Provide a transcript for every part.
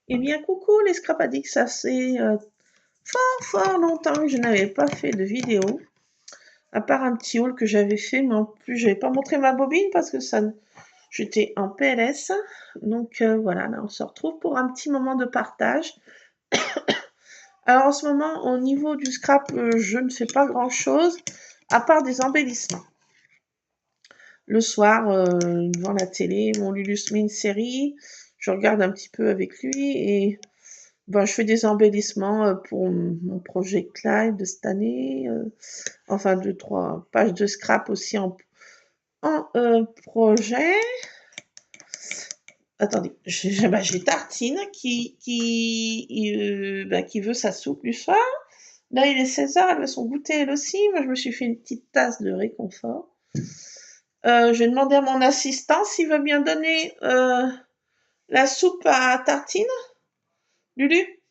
Eh bien, coucou les Scrap Addicts, ça fait fort longtemps que je n'avais pas fait de vidéo, à part un petit haul que j'avais fait, mais en plus, je n'avais pas montré ma bobine parce que j'étais en PLS. Donc voilà, là, on se retrouve pour un petit moment de partage. Alors en ce moment, au niveau du scrap, je ne fais pas grand-chose, à part des embellissements. Le soir, devant la télé, mon Lulu se met une série, je regarde un petit peu avec lui et je fais des embellissements pour mon projet Live de cette année. Enfin, 2, 3 pages de scrap aussi en projet. Attendez, j'ai Tartine qui veut sa soupe du soir. Là, il est 16h, elle veut son goûter elle aussi. Moi, je me suis fait une petite tasse de réconfort. J'ai demandé à mon assistant s'il veut bien donner la soupe à Tartine. Lulu,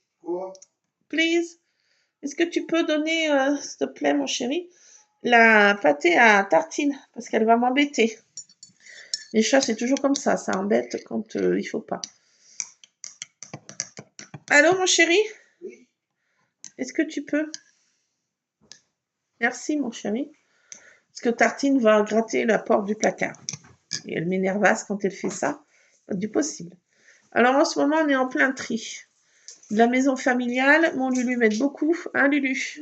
please. Est-ce que tu peux donner, s'il te plaît, mon chéri, la pâtée à Tartine, parce qu'elle va m'embêter. Les chats, c'est toujours comme ça embête quand il faut pas. Allô, mon chéri? Est-ce que tu peux? Merci, mon chéri. Parce que Tartine va gratter la porte du placard. Et elle m'énervasse quand elle fait ça. Pas du possible. Alors, en ce moment, on est en plein tri. De la maison familiale, mon Lulu m'aide beaucoup. Hein, Lulu?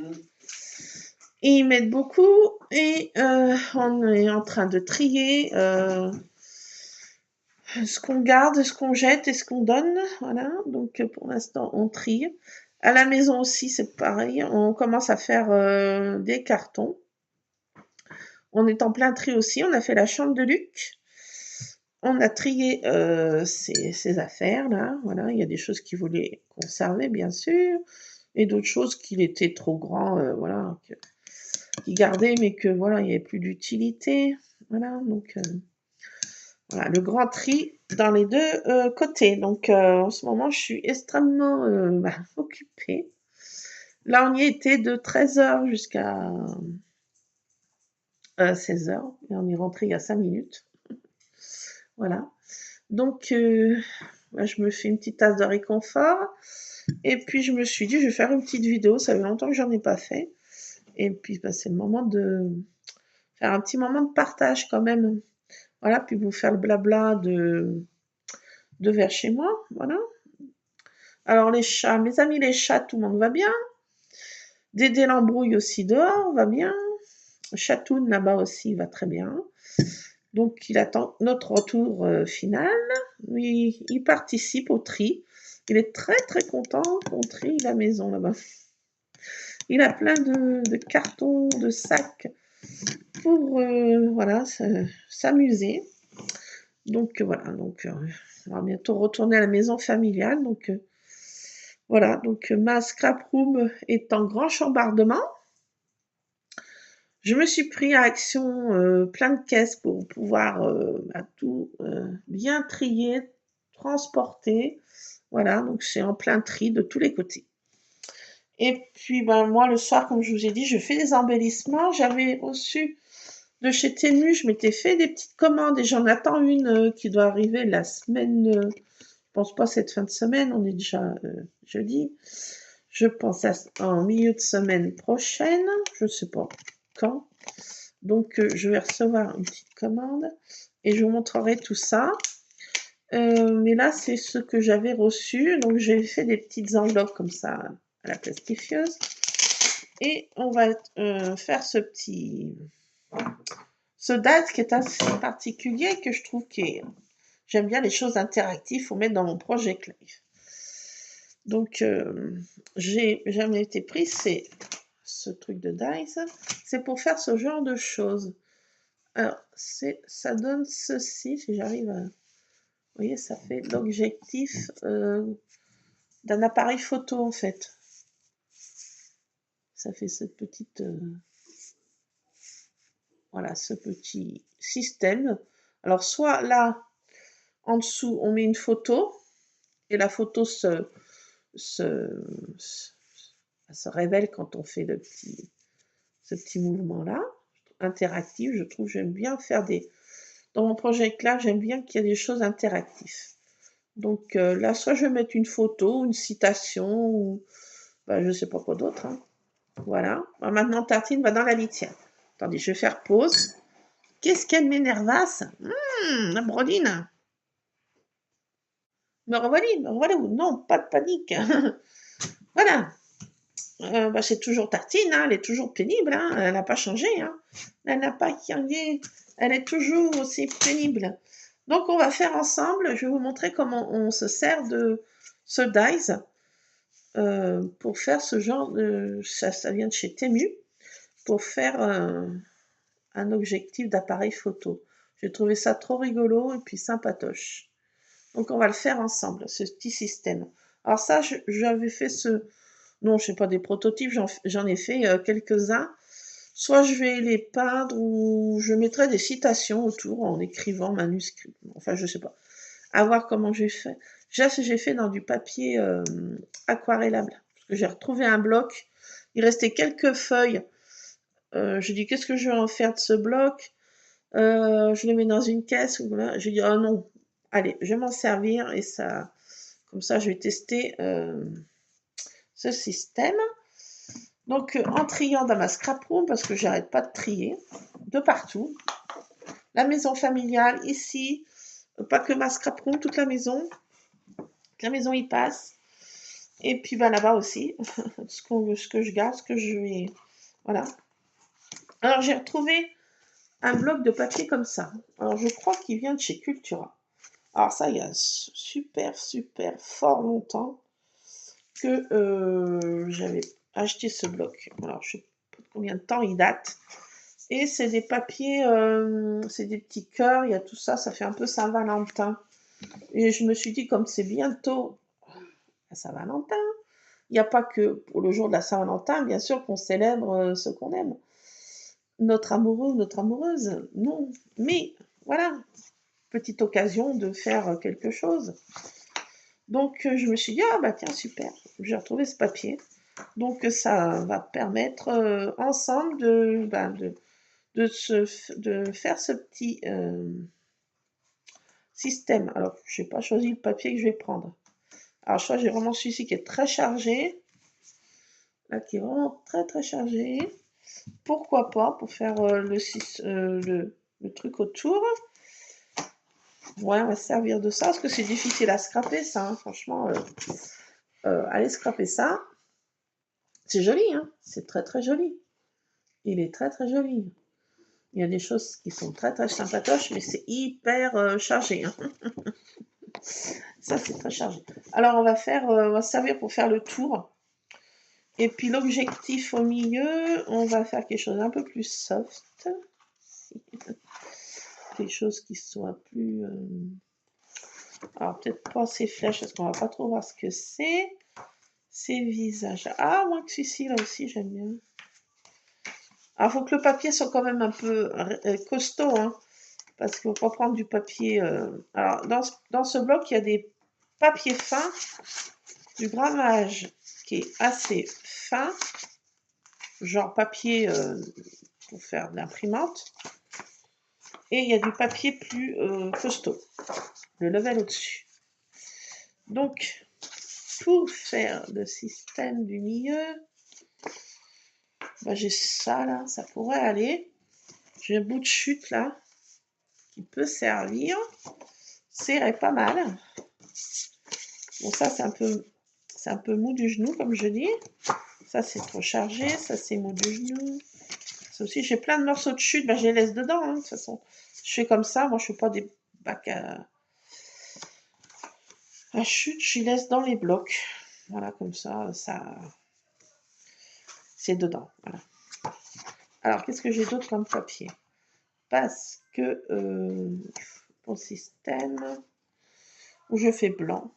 Et ils m'aident beaucoup. Et on est en train de trier ce qu'on garde, ce qu'on jette et ce qu'on donne. Voilà. Donc, pour l'instant, on trie. À la maison aussi, c'est pareil. On commence à faire des cartons. On est en plein tri aussi. On a fait la chambre de Luc. On a trié ses affaires, là. Voilà. Il y a des choses qu'il voulait conserver, bien sûr. Et d'autres choses qu'il était trop grand, voilà, qu'il gardait, mais que, voilà, il n'y avait plus d'utilité. Voilà. Donc, voilà, le grand tri dans les deux côtés. Donc, en ce moment, je suis extrêmement occupée. Là, on y était de 13h jusqu'à 16h. Et on est rentré il y a 5 minutes. Voilà. Donc, je me fais une petite tasse de réconfort. Et puis, je me suis dit, je vais faire une petite vidéo. Ça fait longtemps que j'en ai pas fait. Et puis, c'est le moment de faire un petit moment de partage quand même. Voilà, puis vous faire le blabla de vers chez moi. Voilà. Alors, les chats, mes amis les chats, tout le monde va bien. Dédé l'embrouille aussi dehors, va bien. Chatoun là-bas aussi va très bien. Donc il attend notre retour final. Lui, il participe au tri. Il est très très content qu'on trie la maison là-bas. Il a plein de cartons, de sacs pour voilà, s'amuser. Donc voilà, donc on va bientôt retourner à la maison familiale. Donc voilà, donc ma scrap room est en grand chambardement. Je me suis pris à action plein de caisses pour pouvoir tout bien trier, transporter. Voilà, donc c'est en plein tri de tous les côtés. Et puis moi le soir, comme je vous ai dit, je fais des embellissements. J'avais reçu de chez Temu, je m'étais fait des petites commandes et j'en attends une qui doit arriver la semaine, je pense pas cette fin de semaine, on est déjà jeudi. Je pense en milieu de semaine prochaine, je sais pas quand. Donc, je vais recevoir une petite commande et je vous montrerai tout ça. Mais là, c'est ce que j'avais reçu. Donc, j'ai fait des petites enveloppes comme ça à la plastifieuse. Et on va faire ce date qui est assez particulier, que je trouve j'aime bien les choses interactives, il faut mettre dans mon projet Live. Donc, j'ai jamais été prise, c'est ce truc de dice, c'est pour faire ce genre de choses. Alors, ça donne ceci, si j'arrive à... Vous voyez, ça fait l'objectif d'un appareil photo, en fait. Ça fait cette petite... voilà, ce petit système. Alors, soit là, en dessous, on met une photo, et la photo se révèle quand on fait ce petit mouvement-là. Interactif, je trouve, j'aime bien faire dans mon projet Live, j'aime bien qu'il y ait des choses interactives. Donc là, soit je vais mettre une photo, une citation, ou je ne sais pas quoi d'autre. Hein. Voilà. Alors, maintenant, Tartine va dans la litière. Attendez, je vais faire pause. Qu'est-ce qu'elle m'énervasse? La Brodine. Me revoilà où? Non, pas de panique. Voilà. C'est toujours Tartine, hein, elle est toujours pénible, hein, elle n'a pas changé. Hein. Elle n'a pas changé. Elle est toujours aussi pénible. Donc, on va faire ensemble, je vais vous montrer comment on se sert de ce dies pour faire ce genre de... Ça vient de chez Temu, pour faire un objectif d'appareil photo. J'ai trouvé ça trop rigolo et puis sympatoche. Donc, on va le faire ensemble, ce petit système. Alors ça, j'avais fait ce... Non, je ne sais pas des prototypes, j'en ai fait quelques-uns. Soit je vais les peindre ou je mettrai des citations autour en écrivant manuscrit. Enfin, je ne sais pas. À voir comment j'ai fait. J'ai fait dans du papier aquarellable. Parce que j'ai retrouvé un bloc. Il restait quelques feuilles. J'ai dit, qu'est-ce que je vais en faire de ce bloc? Je le mets dans une caisse. J'ai dit, oh non, allez, je vais m'en servir. Et ça, comme ça, je vais tester ce système. Donc, en triant dans ma scrap room, parce que j'arrête pas de trier, de partout. La maison familiale, ici, pas que ma scrap room, toute la maison. La maison y passe. Et puis là-bas aussi, ce que je garde, ce que je vais... Voilà. Alors, j'ai retrouvé un bloc de papier comme ça. Alors, je crois qu'il vient de chez Cultura. Alors ça, il y a super fort longtemps que j'avais acheté ce bloc. Alors, je sais pas combien de temps il date. Et c'est des papiers, c'est des petits cœurs, il y a tout ça, ça fait un peu Saint-Valentin. Et je me suis dit, comme c'est bientôt la Saint-Valentin, il n'y a pas que pour le jour de la Saint-Valentin, bien sûr, qu'on célèbre ce qu'on aime. Notre amoureux, notre amoureuse, non. Mais voilà, petite occasion de faire quelque chose. Donc je me suis dit, ah bah tiens, super, j'ai retrouvé ce papier. Donc ça va permettre ensemble de faire ce petit système. Alors, je n'ai pas choisi le papier que je vais prendre. Alors, je crois que j'ai vraiment celui-ci qui est très chargé. Là, qui est vraiment très chargé. Pourquoi pas, pour faire le truc autour. Ouais, on va se servir de ça, parce que c'est difficile à scraper, ça. Hein, franchement, allez scraper ça. C'est joli, hein. C'est très joli. Il est très joli. Il y a des choses qui sont très sympatoches, mais c'est hyper chargé. Hein. Ça, c'est très chargé. Alors, on va se servir pour faire le tour. Et puis, l'objectif au milieu, on va faire quelque chose d'un peu plus soft. Quelque chose qui soit plus... Alors, peut-être pas ces flèches, parce qu'on va pas trop voir ce que c'est. Ces visages. Ah, moins que celui-ci, là aussi, j'aime bien. Alors, il faut que le papier soit quand même un peu costaud, hein, parce qu'il ne faut pas prendre du papier... Alors, dans ce bloc, il y a des papiers fins, du grammage qui est assez fin, genre papier pour faire de l'imprimante, et il y a du papier plus costaud, le level au-dessus. Donc, pour faire le système du milieu, j'ai ça là, ça pourrait aller. J'ai un bout de chute là, qui peut servir. C'est pas mal. Bon, ça c'est un peu mou du genou, comme je dis. Ça, c'est trop chargé. Ça, c'est mou du genou. Ça aussi, j'ai plein de morceaux de chute. Je les laisse dedans, hein, de toute façon. Je fais comme ça. Moi, je ne fais pas des bacs à chute. Je les laisse dans les blocs. Voilà, comme ça, c'est dedans. Voilà. Alors, qu'est-ce que j'ai d'autre comme papier? Parce que pour le système, où je fais blanc,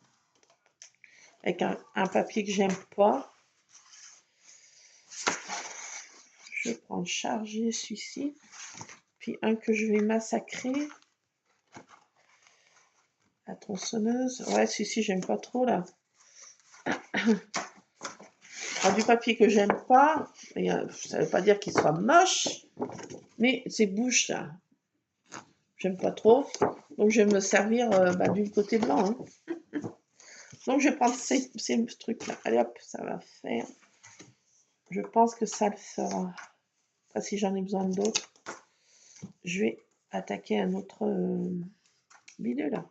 avec un papier que j'aime pas, je vais prendre chargé celui-ci, puis un que je vais massacrer, la tronçonneuse. Ouais, celui-ci j'aime pas trop là. Alors, du papier que j'aime pas, ça veut pas dire qu'il soit moche, mais ces bouches là, J'aime pas trop. Donc, je vais me servir du côté blanc. Hein. Donc, je vais prendre ces trucs-là. Allez hop, ça va faire. Je pense que ça le fera. Après, si j'en ai besoin d'autres, je vais attaquer un autre bidule là.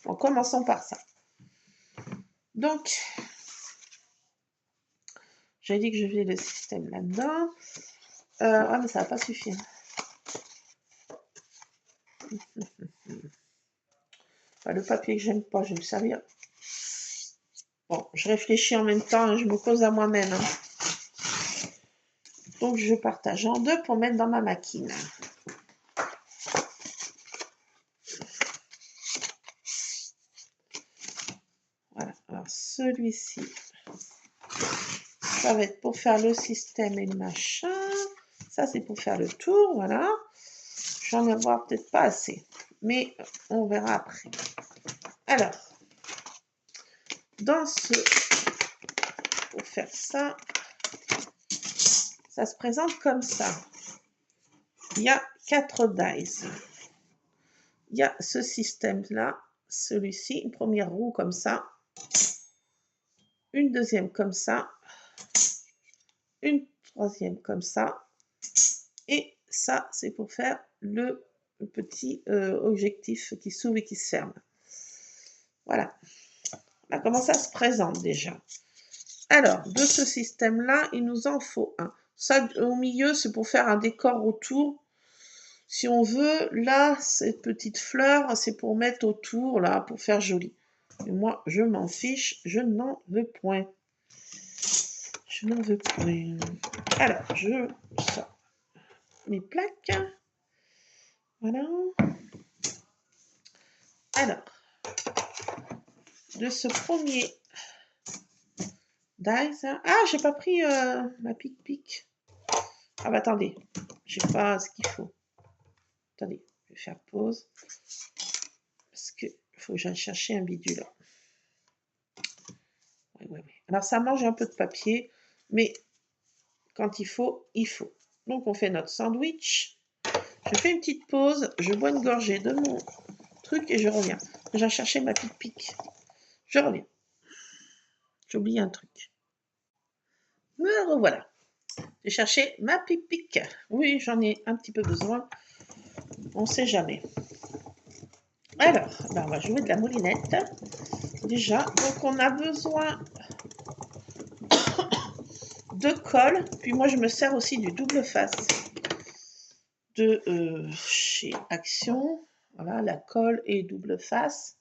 En commençant par ça. Donc, j'ai dit que je faisais le système là-dedans. Ah, mais ça va pas suffire. Le papier que j'aime pas, je vais me servir. Bon, je réfléchis en même temps, hein, je me cause à moi-même. Hein. Donc, je partage en deux pour mettre dans ma machine. Voilà, alors celui-ci, ça va être pour faire le système et le machin. Ça, c'est pour faire le tour, voilà. J'en ai avoir peut-être pas assez, mais on verra après. Alors, dans ce... Pour faire ça, ça se présente comme ça. Il y a 4 dies. Il y a ce système-là, celui-ci, une première roue comme ça, une deuxième comme ça, une troisième comme ça, et ça, c'est pour faire le petit objectif qui s'ouvre et qui se ferme. Voilà. Voilà comment ça se présente déjà. Alors, de ce système-là, il nous en faut un. Ça, au milieu, c'est pour faire un décor autour. Si on veut, là, cette petite fleur, c'est pour mettre autour, là, pour faire joli. Et moi, je m'en fiche, je n'en veux point. Je n'en veux point. Alors, je sors mes plaques. Voilà. Alors, de ce premier dice. Ah, j'ai pas pris ma pic-pic. Ah bah attendez, j'ai pas ce qu'il faut. Attendez, je vais faire pause. Parce que faut que j'aille chercher un bidule. Oui. Alors ça mange un peu de papier, mais quand il faut, il faut. Donc on fait notre sandwich. Je fais une petite pause, je bois une gorgée de mon truc et je reviens. J'ai cherché ma pic-pic. Je reviens. J'ai oublié un truc. Me revoilà. J'ai cherché ma pic-pic. Oui, j'en ai un petit peu besoin. On ne sait jamais. Alors, on va jouer de la moulinette. Déjà, donc on a besoin de colle. Puis moi, je me sers aussi du double face de chez Action. Voilà, la colle et double face.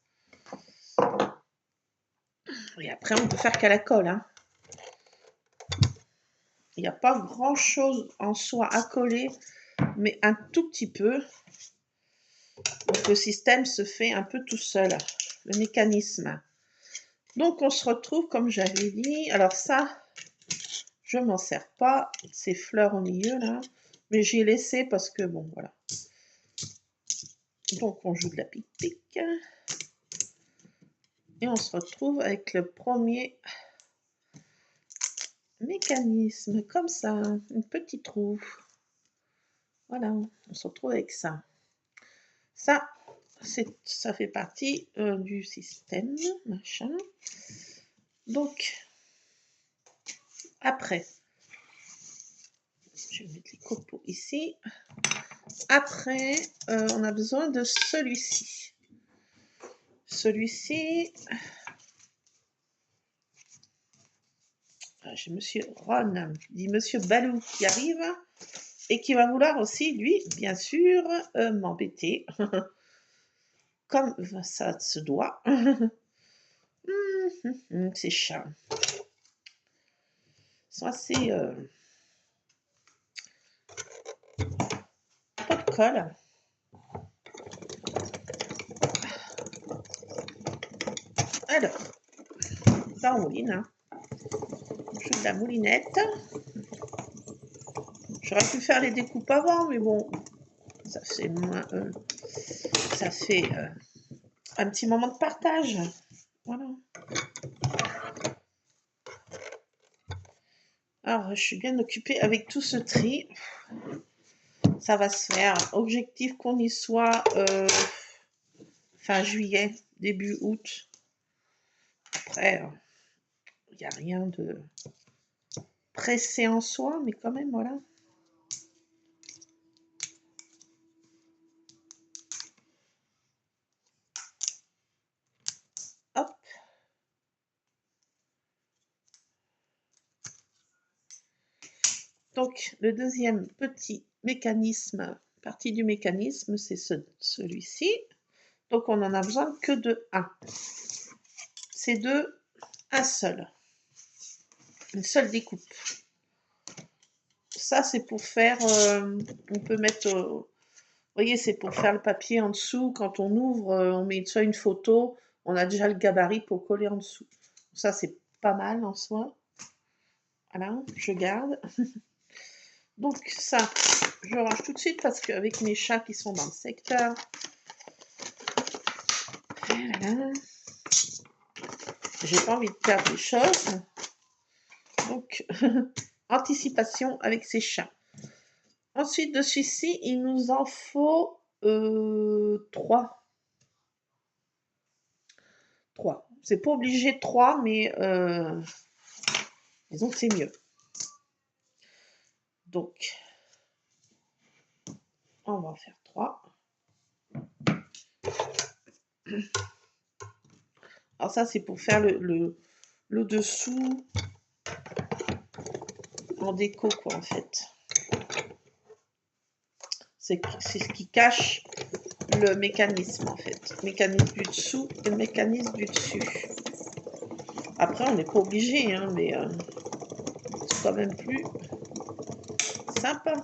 Et après, on peut faire qu'à la colle. Hein. Il n'y a pas grand-chose en soi à coller, mais un tout petit peu. Donc, le système se fait un peu tout seul, le mécanisme. Donc, on se retrouve, comme j'avais dit. Alors ça, je m'en sers pas. Ces fleurs au milieu, là. Mais j'ai laissé parce que, bon, voilà. Donc, on joue de la pic-pic. Et on se retrouve avec le premier mécanisme, comme ça. Une petite roue. Voilà, on se retrouve avec ça. Ça, ça fait partie du système, machin. Donc, après, je vais mettre les copeaux ici. Après, on a besoin de celui-ci. Celui-ci, j'ai Monsieur Ron, dit Monsieur Balou qui arrive et qui va vouloir aussi, lui, bien sûr, m'embêter. Comme ça se doit. Ces chats. Ils sont assez... pas de colle. Alors, ça on mouline. Hein. Je fais de la moulinette. J'aurais pu faire les découpes avant, mais bon, ça fait moins... ça fait un petit moment de partage. Voilà. Alors, je suis bien occupée avec tout ce tri. ça va se faire. Objectif qu'on y soit fin juillet, début août. Après, il n'y a rien de pressé en soi, mais quand même, voilà. Hop. Donc, le deuxième petit mécanisme, partie du mécanisme, c'est celui-ci. Donc, on n'en a besoin que de un. C'est de un seul. Une seule découpe. Ça, c'est pour faire... on peut mettre... vous voyez, c'est pour faire le papier en dessous. Quand on ouvre, on met soit une photo. On a déjà le gabarit pour coller en dessous. Ça, c'est pas mal en soi. Voilà, je garde. Donc ça, je range tout de suite parce qu'avec mes chats qui sont dans le secteur, voilà, j'ai pas envie de perdre les choses. Donc, anticipation avec ces chats. Ensuite de celui-ci, il nous en faut 3. 3. C'est pas obligé 3, mais disons que c'est mieux. Donc, on va en faire 3. Alors ça, c'est pour faire le dessous en déco, quoi, en fait. C'est ce qui cache le mécanisme, en fait. Le mécanisme du dessous et le mécanisme du dessus. Après, on n'est pas obligé, hein, mais c'est quand même plus sympa.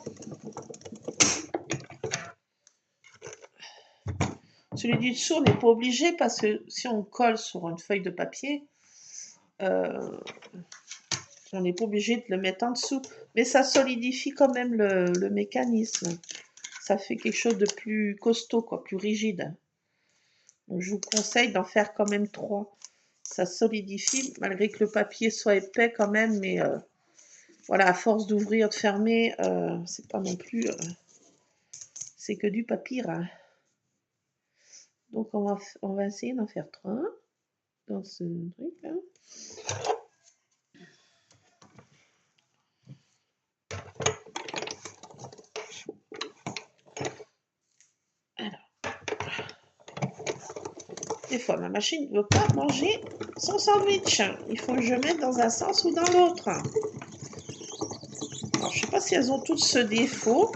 Celui du dessous, on n'est pas obligé parce que si on colle sur une feuille de papier, on n'est pas obligé de le mettre en dessous. Mais ça solidifie quand même le mécanisme. Ça fait quelque chose de plus costaud, quoi, plus rigide. Donc, je vous conseille d'en faire quand même 3. Ça solidifie, malgré que le papier soit épais quand même, mais voilà, à force d'ouvrir, de fermer, c'est pas non plus... c'est que du papier. Hein. Donc, on va essayer d'en faire 3 dans ce truc là. Alors, des fois, ma machine ne veut pas manger son sandwich. Il faut que je mette dans un sens ou dans l'autre. Alors, je sais pas si elles ont toutes ce défaut,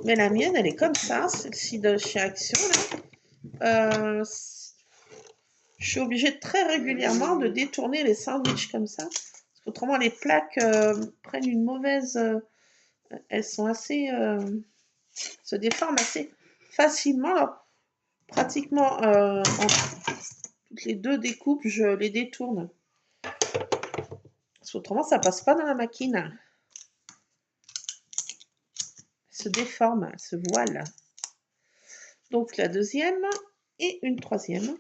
mais la mienne, elle est comme ça, celle-ci de chez Action, là. Je suis obligée très régulièrement de détourner les sandwichs comme ça. Parce qu'autrement, les plaques prennent une mauvaise... elles sont assez... se déforment assez facilement. Alors, pratiquement toutes les 2 découpes, je les détourne. Parce qu'autrement, ça passe pas dans la machine. Elle se déforme, elle se voile. Donc, la deuxième et une troisième.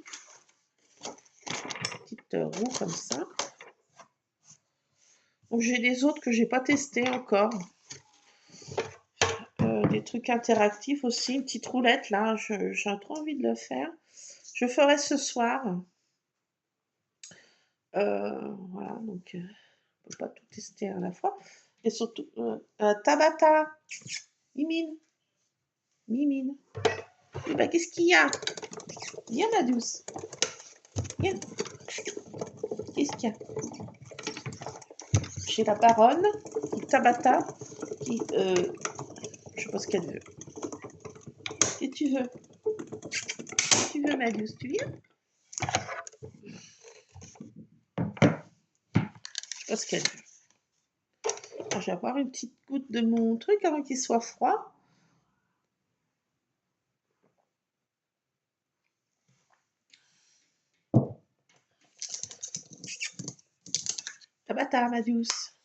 Petite roue comme ça. Donc, j'ai des autres que j'ai pas testé encore. Des trucs interactifs aussi, une petite roulette là, j'ai trop envie de le faire. Je ferai ce soir. Voilà, donc on ne peut pas tout tester à la fois. Et surtout, Tabata, Mimine, Mimine. Eh ben, qu'est-ce qu'il y a? Viens ma douce. Viens. Qu'est-ce qu'il y a? J'ai la baronne, qui Tabata, qui... je sais pas ce qu'elle veut. Qu'est-ce que tu veux? Qu'est-ce que tu veux ma douce? Tu viens? Je sais pas ce qu'elle veut. Alors, je vais avoir une petite goutte de mon truc avant qu'il soit froid. Tabata, ma douce.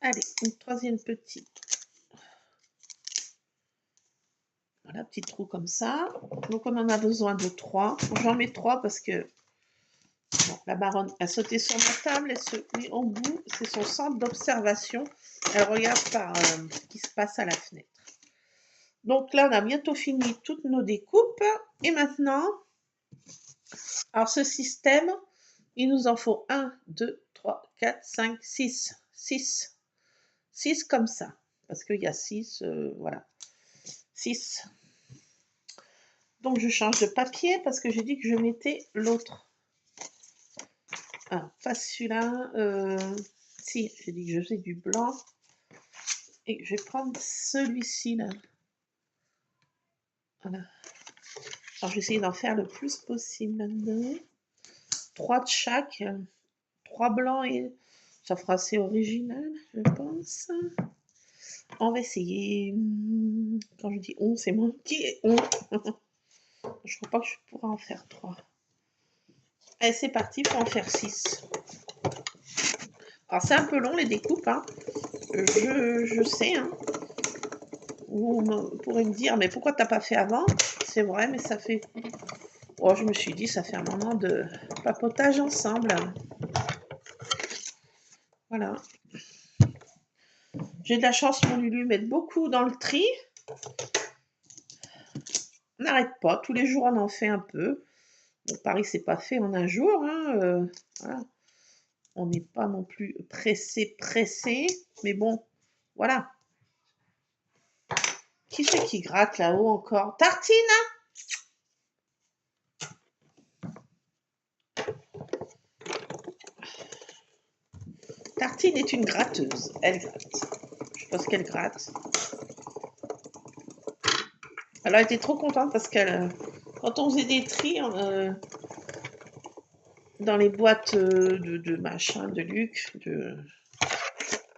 Allez, une troisième petite. Voilà, petit trou comme ça. Donc, on en a besoin de 3. J'en mets 3 parce que Bon, la baronne a sauté sur ma table, elle se met au bout, c'est son centre d'observation. Elle regarde par ce qui se passe à la fenêtre. Donc là, on a bientôt fini toutes nos découpes. Et maintenant, alors ce système, il nous en faut 1, 2, 3, 4, 5, 6. 6. 6 comme ça. Parce qu'il y a 6, voilà. 6. Donc je change de papier parce que j'ai dit que je mettais l'autre. Ah, pas celui-là. Si, j'ai dit que je faisais du blanc. Et je vais prendre celui-ci là. Voilà. Alors je vais essayer d'en faire le plus possible là-dedans. 3 de chaque. 3 blancs et ça fera assez original, je pense. On va essayer. Quand je dis on, c'est moi qui est on. Je crois pas que je pourrais en faire 3. Allez, c'est parti pour en faire 6. Alors c'est un peu long les découpes, hein. Je sais, hein. Vous pourrez me dire, mais pourquoi t'as pas fait avant? C'est vrai, mais ça fait... Oh, je me suis dit, ça fait un moment de papotage ensemble. Voilà. J'ai de la chance, mon Lulu met beaucoup dans le tri. On n'arrête pas, tous les jours on en fait un peu. Bon, Paris, c'est pas fait en un jour, hein. Voilà. On n'est pas non plus pressé, mais bon, voilà. Qui c'est qui gratte là-haut encore? Tartine! Tartine est une gratteuse. Elle gratte. Je pense qu'elle gratte. Elle a été trop contente parce qu'elle, quand on faisait des tris dans les boîtes de machin, de Luc, de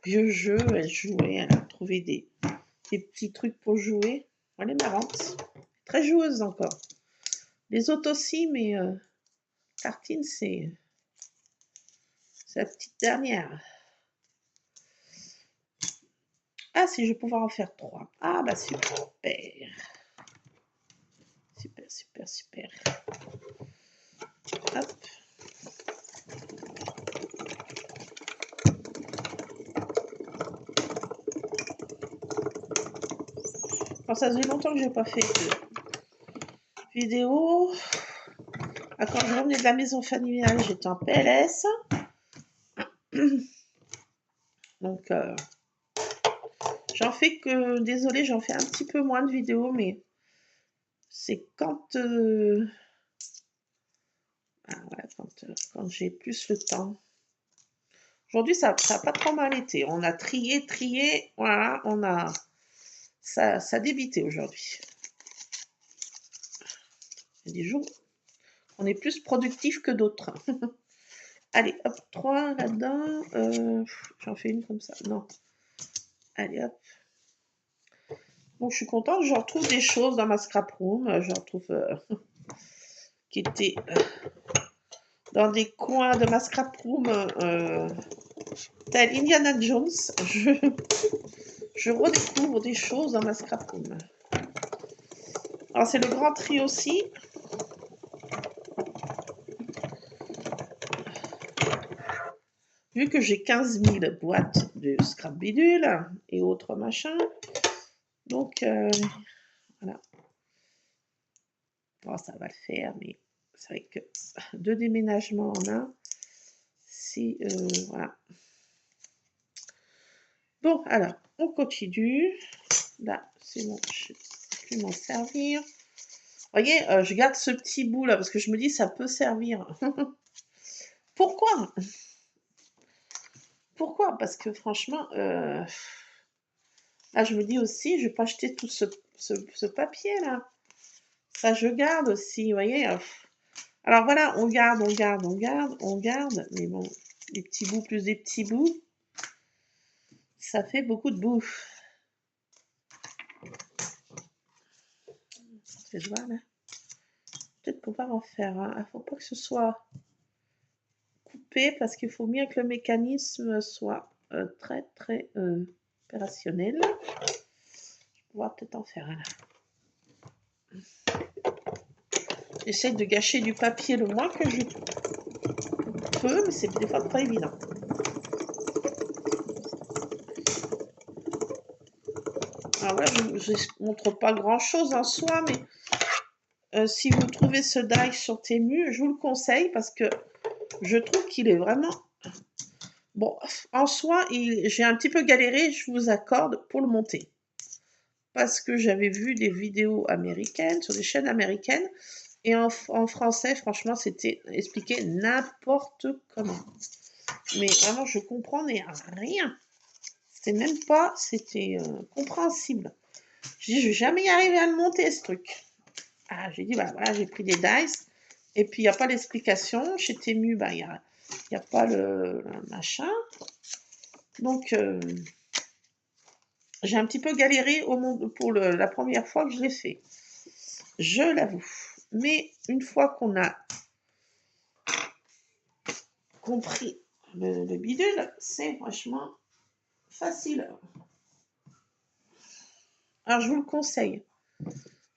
vieux jeux, elle jouait, elle a trouvé des petits trucs pour jouer. Elle est marrante. Très joueuse encore. Les autres aussi, mais Tartine, c'est la petite dernière. Ah, si je vais pouvoir en faire 3. Ah, bah super. Super, super, super. Hop. Alors, ça faisait longtemps que j'ai pas fait de vidéo. Ah, quand je revenais de la maison familiale, j'étais en PLS. Donc, j'en fais que... Désolée, j'en fais un petit peu moins de vidéos, mais c'est quand... voilà, quand j'ai plus le temps. Aujourd'hui, ça n'a pas trop mal été. On a trié. Voilà, on a... Ça a débité aujourd'hui. Il y a des jours, on est plus productif que d'autres. Allez, hop, 3 là-dedans. J'en fais une comme ça. Non. Allez, hop. Donc, je suis contente. Je retrouve des choses dans ma scrap room. Je retrouve qui étaient dans des coins de ma scrap room tel Indiana Jones. Je redécouvre des choses dans ma scrap room. Alors, c'est le grand tri aussi. Vu que j'ai 15 000 boîtes de scrap bidule et autres machins, donc voilà. Bon, ça va le faire, mais c'est vrai que 2 déménagements en un, si voilà. Bon, alors, on continue. Là, c'est bon, je ne sais plus m'en servir. Vous voyez, je garde ce petit bout là parce que je me dis ça peut servir. Pourquoi? Pourquoi? Parce que franchement, là je me dis aussi, je vais pas acheter tout ce papier là. Ça je garde aussi, vous voyez. Alors voilà, on garde, mais bon, des petits bouts plus des petits bouts, ça fait beaucoup de bouffe. Je vais voir là. Peut-être pouvoir en faire un. Il faut pas que ce soit coupé parce qu'il faut bien que le mécanisme soit très très opérationnel. Je vais pouvoir peut-être en faire un là. J'essaie de gâcher du papier le moins que je peu, mais c'est des fois pas évident. Alors là, je ne montre pas grand-chose en soi, mais si vous trouvez ce die sur Temu, je vous le conseille parce que je trouve qu'il est vraiment... Bon, en soi, j'ai un petit peu galéré, je vous accorde, pour le monter. Parce que j'avais vu des vidéos américaines, sur des chaînes américaines, et en français, franchement, c'était expliqué n'importe comment. Mais vraiment, je comprenais rien. C'était même pas, c'était compréhensible. Je dis, je vais jamais y arriver à le monter, ce truc. Ah, j'ai dit, bah voilà, j'ai pris des dice, et puis il n'y a pas d'explication. Chez Temu, bah, il n'y a pas le machin. Donc, j'ai un petit peu galéré pour la première fois que je l'ai fait. Je l'avoue. Mais une fois qu'on a compris le bidule, c'est franchement facile. Alors, je vous le conseille.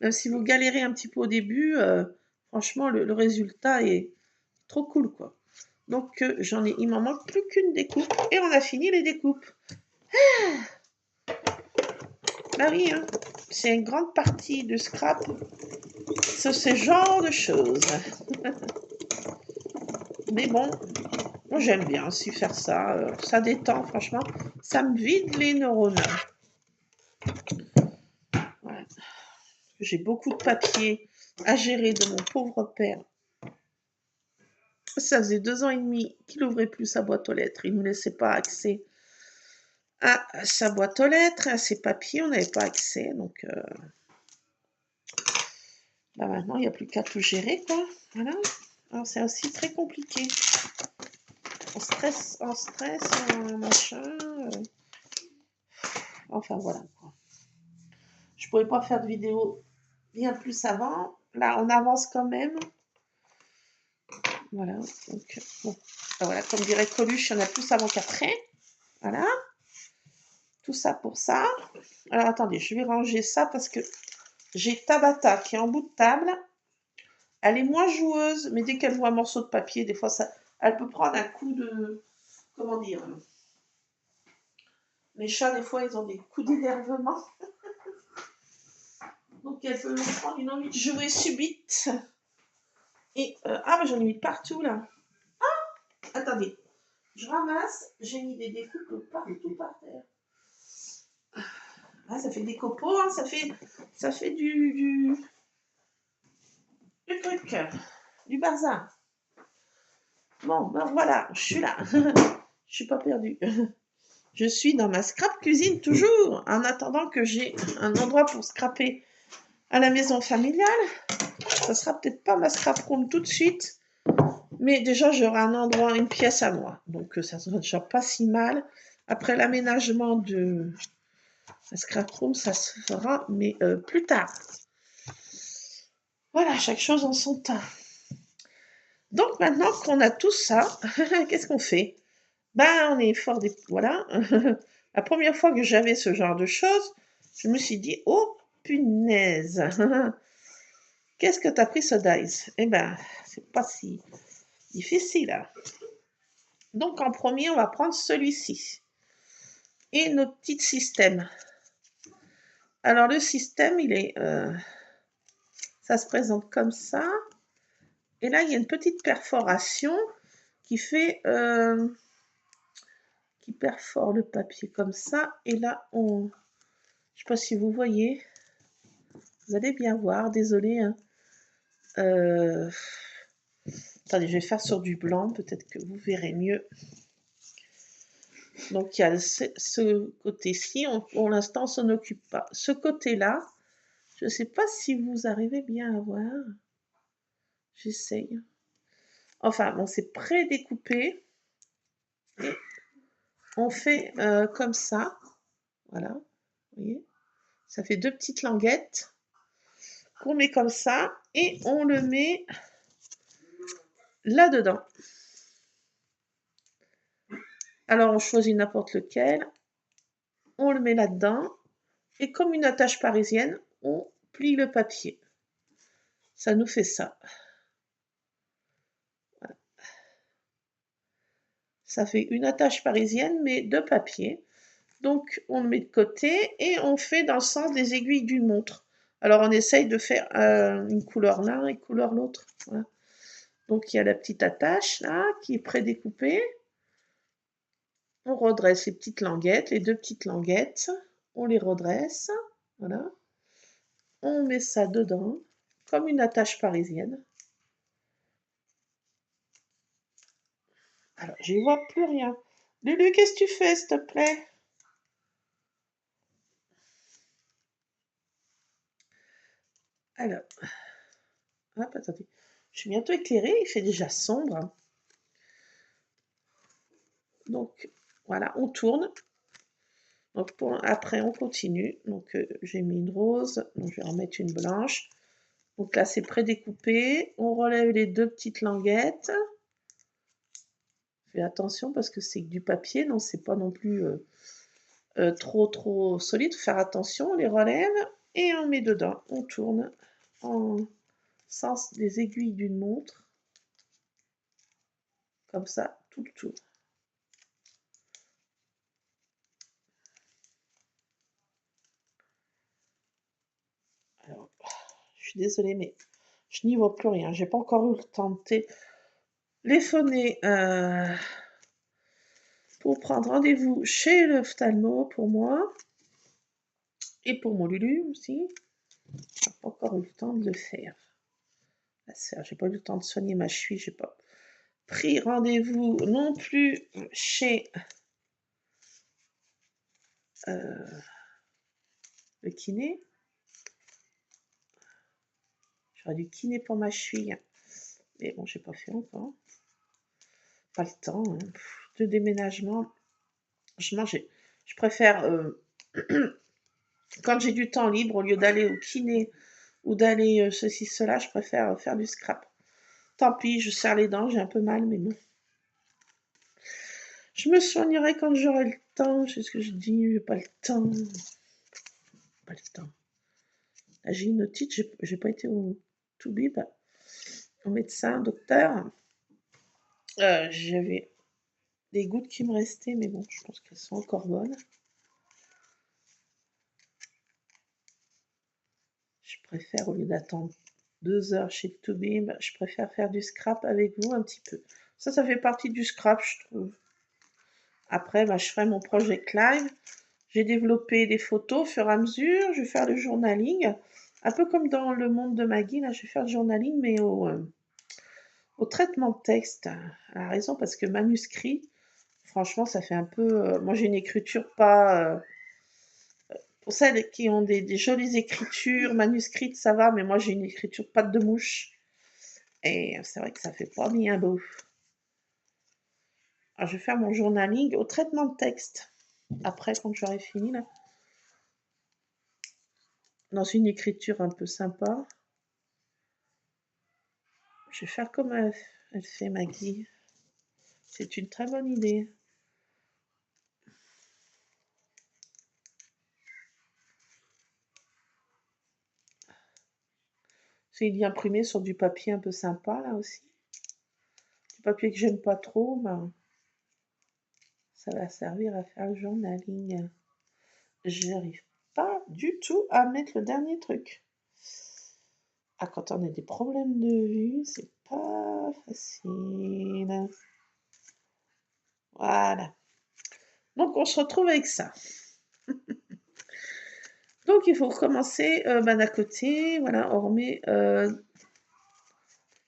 Même si vous galérez un petit peu au début, franchement, le résultat est trop cool, quoi. Donc, il m'en manque plus qu'une découpe. Et on a fini les découpes. Bah oui, hein, c'est une grande partie de scrap sur ce genre de choses. Mais bon, moi j'aime bien aussi faire ça. Ça détend, franchement. Ça me vide les neurones. Voilà. J'ai beaucoup de papier à gérer de mon pauvre père. Ça faisait 2 ans et demi qu'il n'ouvrait plus sa boîte aux lettres. Il ne nous laissait pas accès à sa boîte aux lettres, à ses papiers. On n'avait pas accès. Donc là, maintenant, il n'y a plus qu'à tout gérer, quoi. Voilà. Alors, c'est aussi très compliqué. En stress, en machin. Enfin, voilà, quoi. Je ne pourrais pas faire de vidéo bien plus avant. Là, on avance quand même. Voilà. Donc, bon. Ben voilà, comme dirait Coluche, il y en a plus avant qu'après. Voilà. Tout ça pour ça. Alors, attendez, je vais ranger ça parce que j'ai Tabata qui est en bout de table. Elle est moins joueuse, mais dès qu'elle voit un morceau de papier, des fois, elle peut prendre un coup de... Comment dire? Les chats, des fois, ils ont des coups d'énervement. Donc, elle peut prendre une envie de jouer subite. Et, ah, mais j'en ai mis partout, là. Ah, attendez. Je ramasse. J'ai mis des découpes partout par terre. Ah, ça fait des copeaux, hein, ça fait du truc, du bazar. Bon, ben voilà, je suis là. Je suis pas perdue. Je suis dans ma scrap cuisine toujours, en attendant que j'ai un endroit pour scraper à la maison familiale. Ça sera peut-être pas ma scrap room tout de suite, mais déjà j'aurai un endroit, une pièce à moi. Donc ça sera déjà pas si mal. Après l'aménagement de la scrap room, ça se fera, mais plus tard. Voilà, chaque chose en son temps. Donc maintenant qu'on a tout ça, qu'est-ce qu'on fait? Ben, on est fort des... Voilà. La première fois que j'avais ce genre de choses, je me suis dit, oh, punaise. Qu'est-ce que t'as pris ce dice? Eh ben, c'est pas si difficile, hein. Donc, en premier, on va prendre celui-ci. Et notre petit système. Alors, le système, il est... ça se présente comme ça. Et là, il y a une petite perforation qui fait... qui perfore le papier comme ça. Et là, on... Je sais pas si vous voyez. Vous allez bien voir, désolé. Hein. Attendez, je vais faire sur du blanc, peut-être que vous verrez mieux. Donc il y a ce côté-ci, pour l'instant on s'en occupe pas. Ce côté-là, je ne sais pas si vous arrivez bien à voir. J'essaye. Enfin, bon, c'est pré-découpé. Et on fait comme ça. Voilà, vous voyez. Ça fait 2 petites languettes qu'on met comme ça et on le met là-dedans. Alors on choisit n'importe lequel, on le met là-dedans et comme une attache parisienne, on plie le papier. Ça nous fait ça. Voilà. Ça fait une attache parisienne, mais de papier. Donc, on le met de côté et on fait dans le sens des aiguilles d'une montre. Alors, on essaye de faire une couleur l'un et couleur l'autre. Voilà. Donc, il y a la petite attache là qui est prédécoupée. On redresse les petites languettes, les deux petites languettes. On les redresse. Voilà. On met ça dedans, comme une attache parisienne. Alors, j'y vois plus rien. Lulu, qu'est-ce que tu fais, s'il te plaît? Alors, hop, attendez. Je suis bientôt éclairée, il fait déjà sombre. Donc, voilà, on tourne. Donc, après, on continue. Donc, j'ai mis une rose. Donc, je vais en mettre une blanche. Donc là, c'est prédécoupé. On relève les deux petites languettes. Fais attention parce que c'est du papier, donc c'est pas non plus trop solide. Faut faire attention, on les relève et on met dedans. On tourne en sens des aiguilles d'une montre. Comme ça, tout le tour. Alors, je suis désolée, mais je n'y vois plus rien. J'ai pas encore eu le temps de téléphoner pour prendre rendez-vous chez l'ophtalmo pour moi et pour mon Lulu aussi. J'ai pas encore eu le temps de le faire. J'ai pas eu le temps de soigner ma cheville, j'ai pas pris rendez-vous non plus chez le kiné. J'aurais dû kiné pour ma cheville, mais bon, j'ai pas fait encore. Pas le temps, hein. De déménagement. Je préfère, quand j'ai du temps libre, au lieu d'aller au kiné ou d'aller ceci, cela, je préfère faire du scrap. Tant pis, je serre les dents, j'ai un peu mal, mais bon. Je me soignerai quand j'aurai le temps, c'est ce que je dis, j'ai pas le temps. Pas le temps. Là, j'ai une otite, j'ai pas été au Toubib, au médecin, docteur. J'avais des gouttes qui me restaient, mais bon, je pense qu'elles sont encore bonnes. Je préfère, au lieu d'attendre 2 heures chez le Toubib, je préfère faire du scrap avec vous un petit peu. Ça fait partie du scrap, je trouve. Après, je ferai mon project live. J'ai développé des photos au fur et à mesure. Je vais faire le journaling. Un peu comme dans le monde de Maggie, là, je vais faire le journaling, mais au traitement de texte. Elle a raison, parce que manuscrit, franchement, ça fait un peu. Moi, j'ai une écriture pas. Pour celles qui ont des jolies écritures manuscrites, ça va, mais moi, j'ai une écriture patte de mouche. Et c'est vrai que ça fait pas bien beau. Alors, je vais faire mon journaling au traitement de texte. Après, quand j'aurai fini, là. Dans une écriture un peu sympa. Je vais faire comme elle fait Maggie. C'est une très bonne idée. C'est il y imprimé sur du papier un peu sympa, là aussi. Du papier que j'aime pas trop, ça va servir à faire le journaling. J'arrive pas du tout à mettre le dernier truc. Ah, quand on a des problèmes de vue, c'est pas facile. Voilà. Donc, on se retrouve avec ça. Donc, il faut recommencer d'à côté. Voilà, on remet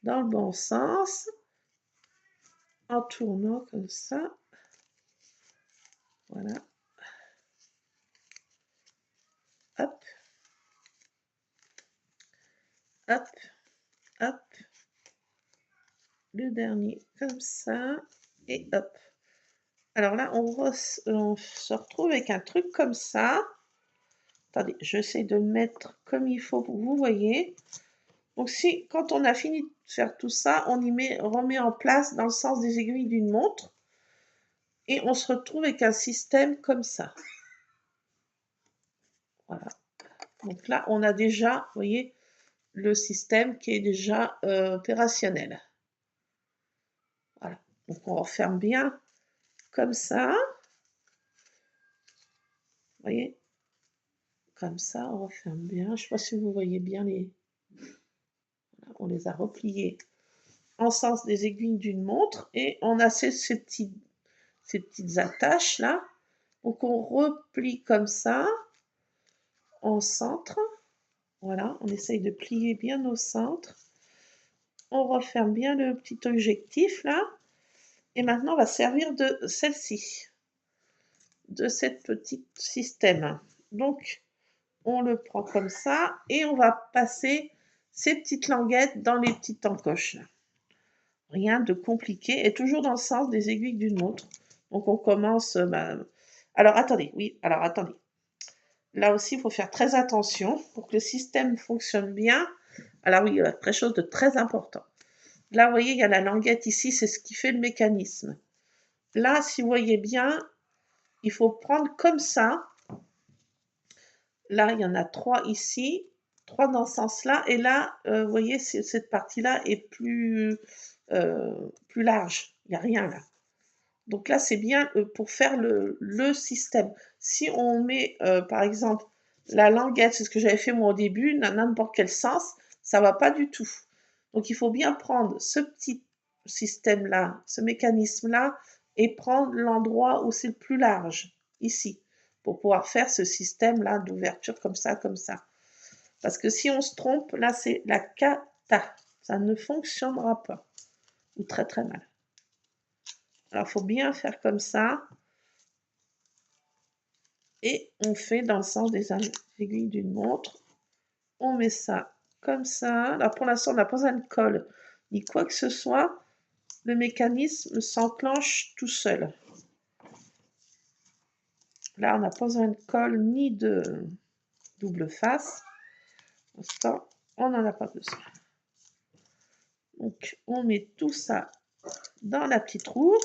dans le bon sens. En tournant comme ça. Voilà. Hop. Hop. Hop. Le dernier comme ça. Et hop. Alors là, on se retrouve avec un truc comme ça. Attendez, j'essaie de mettre comme il faut pour que vous voyez. Donc si, quand on a fini de faire tout ça, on remet en place dans le sens des aiguilles d'une montre. Et on se retrouve avec un système comme ça. Voilà. Donc là, on a déjà, vous voyez, le système qui est déjà opérationnel. Voilà. Donc on referme bien comme ça. Vous voyez? Comme ça, on referme bien. Je ne sais pas si vous voyez bien les... On les a repliés en sens des aiguilles d'une montre et on a ces petites attaches là. Donc on replie comme ça, en centre. Voilà, on essaye de plier bien au centre. On referme bien le petit objectif là. Et maintenant, on va servir de celle-ci, de cette petite système. Donc, on le prend comme ça et on va passer ces petites languettes dans les petites encoches. Rien de compliqué et toujours dans le sens des aiguilles d'une montre. Donc, on commence... Alors, attendez, oui, alors attendez. Là aussi, il faut faire très attention pour que le système fonctionne bien. Alors oui, il y a quelque chose de très important. Là, vous voyez, il y a la languette ici, c'est ce qui fait le mécanisme. Là, si vous voyez bien, il faut prendre comme ça. Là, il y en a 3 ici, 3 dans ce sens-là. Et là, vous voyez, cette partie-là est plus large. Il n'y a rien là. Donc là, c'est bien pour faire le système. Si on met, par exemple, la languette, c'est ce que j'avais fait moi au début, n'importe quel sens, ça ne va pas du tout. Donc il faut bien prendre ce petit système-là, ce mécanisme-là, et prendre l'endroit où c'est le plus large, ici, pour pouvoir faire ce système-là d'ouverture comme ça, comme ça. Parce que si on se trompe, là, c'est la cata. Ça ne fonctionnera pas. Ou très très mal. Alors, il faut bien faire comme ça. Et on fait dans le sens des aiguilles d'une montre. On met ça comme ça. Alors, pour l'instant, on n'a pas besoin de colle ni quoi que ce soit. Le mécanisme s'enclenche tout seul. Là, on n'a pas besoin de colle ni de double face. Pour l'instant, on n'en a pas besoin. Donc, on met tout ça dans la petite roue.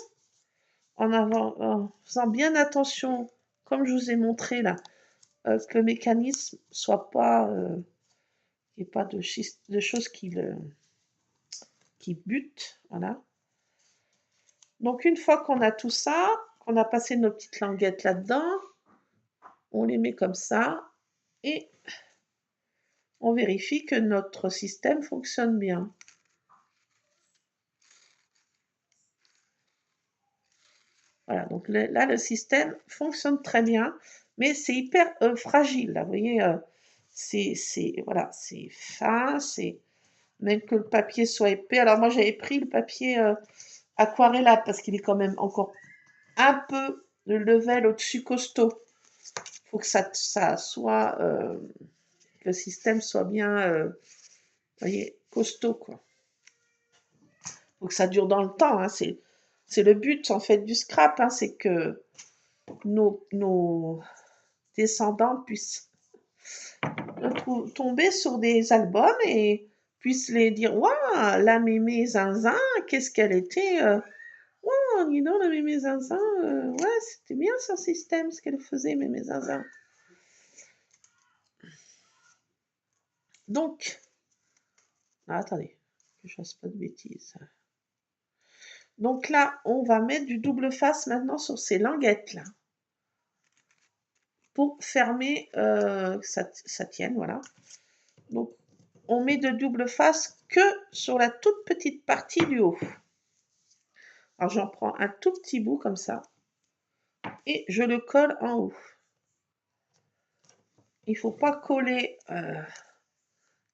En faisant bien attention, comme je vous ai montré là, que le mécanisme soit pas, qu'il n'y ait pas de choses qui butent, voilà. Donc une fois qu'on a tout ça, qu'on a passé nos petites languettes là-dedans, on les met comme ça et on vérifie que notre système fonctionne bien. Voilà, donc là, le système fonctionne très bien, mais c'est hyper fragile. Là, vous voyez, voilà, c'est fin, même que le papier soit épais. Alors moi, j'avais pris le papier aquarellable parce qu'il est quand même encore un peu de level au-dessus costaud. Il faut que ça soit, que le système soit bien, vous voyez, costaud, quoi. Il faut que ça dure dans le temps, hein, c'est le but, en fait, du scrap, hein, c'est que nos descendants puissent tomber sur des albums et puissent les dire, waouh, la mémé zinzin, qu'est-ce qu'elle était, waouh, dis donc, la mémé zinzin, ouais, c'était bien son système, ce qu'elle faisait, mémé zinzin. Donc, attendez, que je fasse pas de bêtises. Donc là, on va mettre du double face maintenant sur ces languettes-là. Pour fermer, que ça tienne, voilà. Donc, on met de double face que sur la toute petite partie du haut. Alors, j'en prends un tout petit bout comme ça. Et je le colle en haut. Il ne faut pas coller,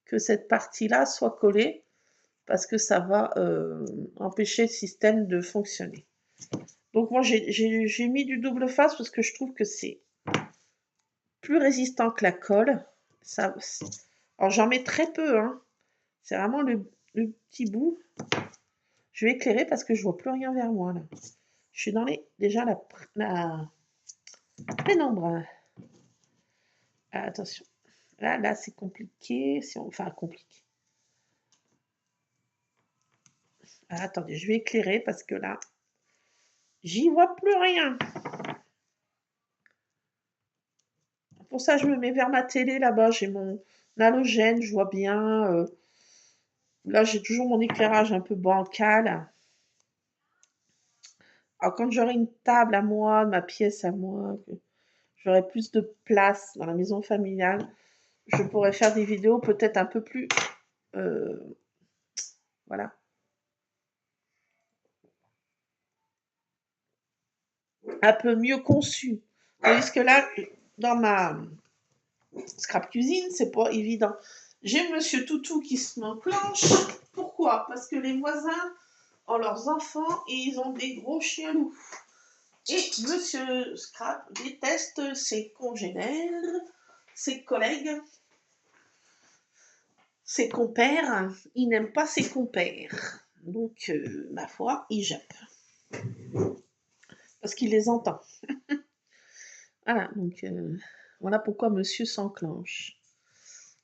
que cette partie-là soit collée, parce que ça va empêcher le système de fonctionner. Donc moi, j'ai mis du double face parce que je trouve que c'est plus résistant que la colle. Alors j'en mets très peu, hein. C'est vraiment le petit bout. Je vais éclairer parce que je vois plus rien vers moi là. Je suis dans déjà la pénombre. Ah, attention. Là c'est compliqué. Enfin compliqué. Ah, attendez, je vais éclairer parce que là, j'y vois plus rien. Pour ça, je me mets vers ma télé là-bas. J'ai mon halogène, je vois bien. Là, j'ai toujours mon éclairage un peu bancal. Alors, quand j'aurai une table à moi, ma pièce à moi, que j'aurai plus de place dans la maison familiale, je pourrais faire des vidéos peut-être un peu plus... voilà. Un peu mieux conçues. Tandis que là, dans ma scrap cuisine, c'est pas évident. J'ai Monsieur Toutou qui se m'enclenche. Pourquoi? Parce que les voisins ont leurs enfants et ils ont des gros chiens loups. Et Monsieur Scrap déteste ses congénères, ses collègues, ses compères. Il n'aime pas ses compères. Donc, ma foi, il jappe. Parce qu'il les entend. Voilà, donc voilà pourquoi Monsieur s'enclenche.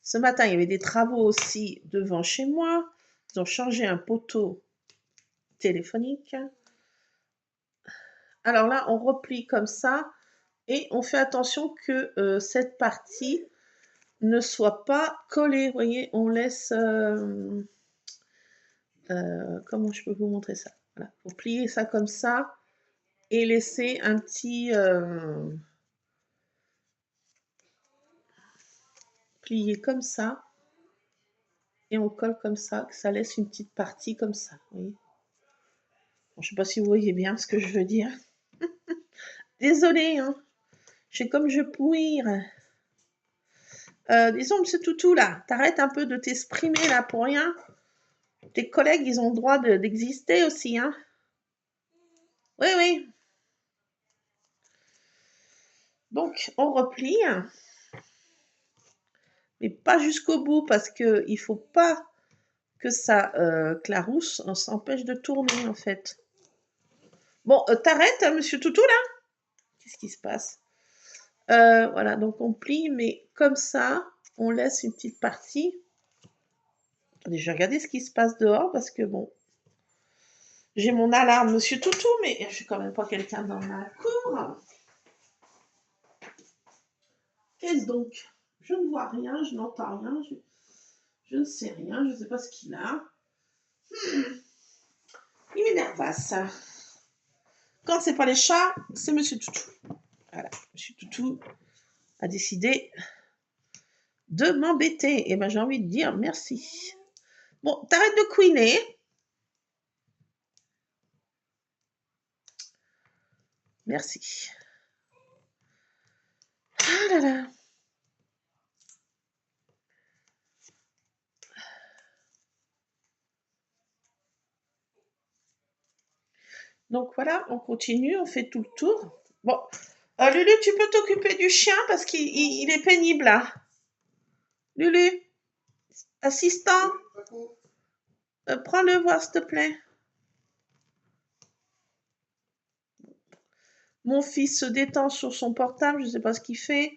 Ce matin, il y avait des travaux aussi devant chez moi. Ils ont changé un poteau téléphonique. Alors là, on replie comme ça et on fait attention que cette partie ne soit pas collée. Vous voyez, on laisse... comment je peux vous montrer ça? Voilà, faut plier ça comme ça et laisser un petit... plier comme ça. Et on colle comme ça, que ça laisse une petite partie comme ça. Vous voyez, bon, je ne sais pas si vous voyez bien ce que je veux dire. Désolée, hein. Je fais comme je pourrir. Disons, monsieur Toutou, là, t'arrêtes un peu de t'exprimer là pour rien. Tes collègues, ils ont le droit d'exister aussi, hein. Oui, oui. Donc, on replie, mais pas jusqu'au bout parce qu'il ne faut pas que ça clarousse, on s'empêche de tourner en fait. Bon, t'arrêtes, hein, monsieur Toutou, là? Qu'est-ce qui se passe? Voilà, donc on plie, mais comme ça, on laisse une petite partie. Attendez, je vais regarder ce qui se passe dehors parce que bon, j'ai mon alarme, monsieur Toutou, mais je suis quand même pas quelqu'un dans ma cour. Qu'est-ce donc? Je ne vois rien, je n'entends rien, je ne sais rien, je ne sais pas ce qu'il a. Il m'énerve ça. Quand c'est pas les chats, c'est monsieur Toutou. Voilà, monsieur Toutou a décidé de m'embêter. Et ben j'ai envie de dire merci. Bon, t'arrêtes de couiner. Merci. Ah là là. Donc voilà, on continue, on fait tout le tour. Bon, Lulu, tu peux t'occuper du chien parce qu'il est pénible là. Lulu, assistant, prends-le voir s'il te plaît. Mon fils se détend sur son portable, je ne sais pas ce qu'il fait.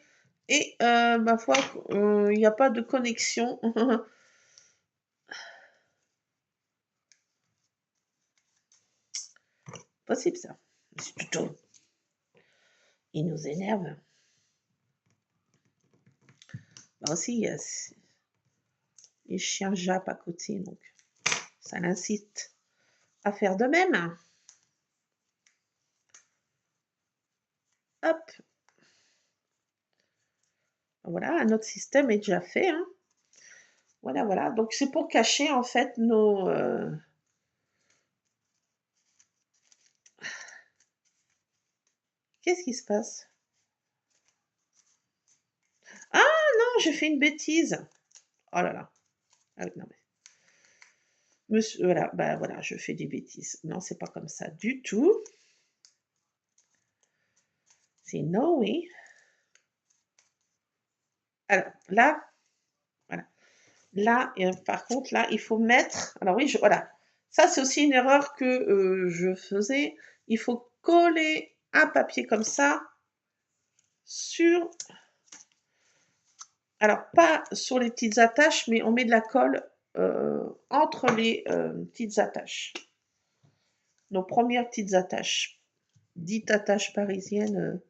Et ma foi, il n'y a pas de connexion. Possible ça. C'est plutôt... Il nous énerve. Là aussi, il y a les chiens jappent à côté, donc ça l'incite à faire de même. Hop. Voilà, notre système est déjà fait. Hein. Voilà, voilà. Donc c'est pour cacher en fait nos... Qu'est-ce qui se passe? Ah non, j'ai fait une bêtise. Oh là là. Ah, non, mais... Monsieur, voilà, bah voilà, je fais des bêtises. Non, c'est pas comme ça du tout. C'est no way. Alors là, voilà. Là, par contre, là, il faut mettre... Alors oui, voilà. Ça, c'est aussi une erreur que je faisais. Il faut coller un papier comme ça sur... Alors, pas sur les petites attaches, mais on met de la colle entre les petites attaches. Nos premières petites attaches. Dites attaches parisiennes,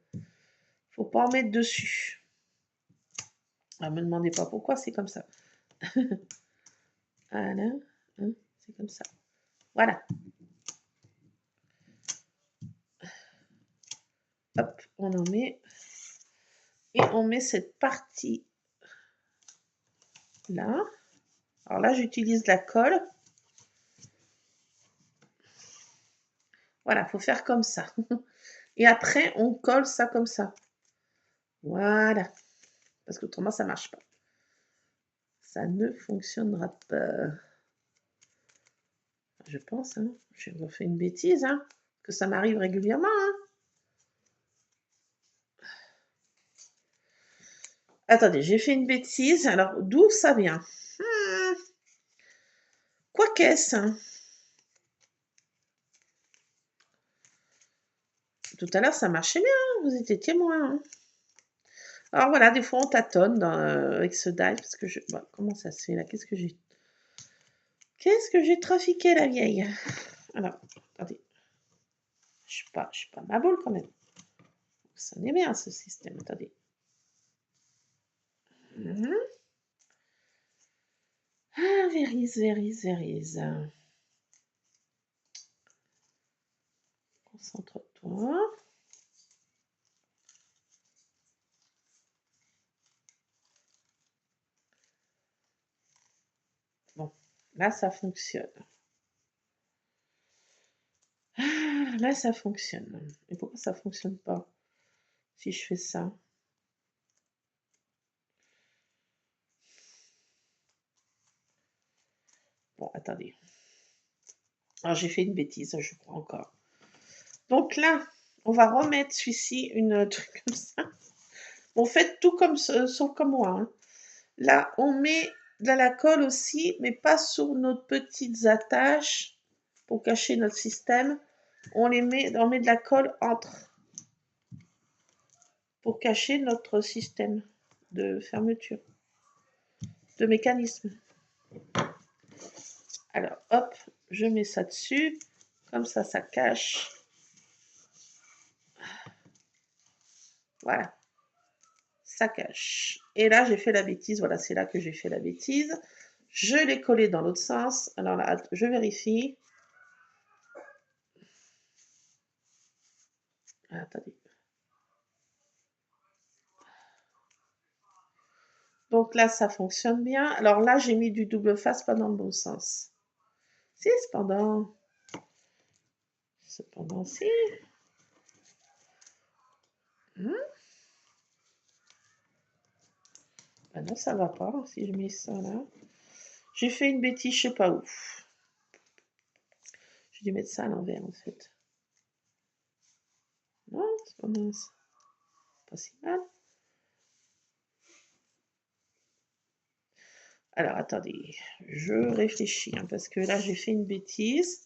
faut pas en mettre dessus. Ne me demandez pas pourquoi, c'est comme ça. Voilà, hein, c'est comme ça. Voilà. Hop, on en met. Et on met cette partie là. Alors là, j'utilise la colle. Voilà, il faut faire comme ça. Et après, on colle ça comme ça. Voilà. Parce qu'autrement, ça ne marche pas. Ça ne fonctionnera pas. Je pense, hein. J'ai refait une bêtise, hein. Que ça m'arrive régulièrement, hein. Attendez, j'ai fait une bêtise. Alors, d'où ça vient? Quoi qu'est-ce, hein? Tout à l'heure, ça marchait bien, hein. Vous étiez témoin, hein. Alors voilà, des fois on tâtonne avec ce die parce que je. Bon, comment ça se fait là? Qu'est-ce que j'ai trafiqué la vieille? Alors, attendez. Je suis pas ma boule quand même. Ça n'est bien ce système. Attendez. Ah, Vérise. Concentre-toi. Bon, là ça fonctionne. Ah, là ça fonctionne. Et pourquoi ça fonctionne pas si je fais ça? Bon, attendez. Alors j'ai fait une bêtise, je crois encore. Donc là, on va remettre celui-ci, une truc comme ça. Bon, faites tout comme sauf comme moi, hein. Là, on met de la colle aussi, mais pas sur nos petites attaches pour cacher notre système. On met de la colle entre pour cacher notre système de fermeture, de mécanisme. Alors, hop, je mets ça dessus. Comme ça cache. Voilà. Ça cache. Et là, j'ai fait la bêtise. Voilà, c'est là que j'ai fait la bêtise. Je l'ai collé dans l'autre sens. Alors là, je vérifie. Ah, attendez. Donc là, ça fonctionne bien. Alors là, j'ai mis du double face, pas dans le bon sens. Si, cependant. Cependant, si. Ah non, ça va pas si je mets ça là. J'ai fait une bêtise, je sais pas où. J'ai dû mettre ça à l'envers en fait. Non, c'est pas mince. Pas si mal. Alors attendez, je réfléchis hein, parce que là j'ai fait une bêtise.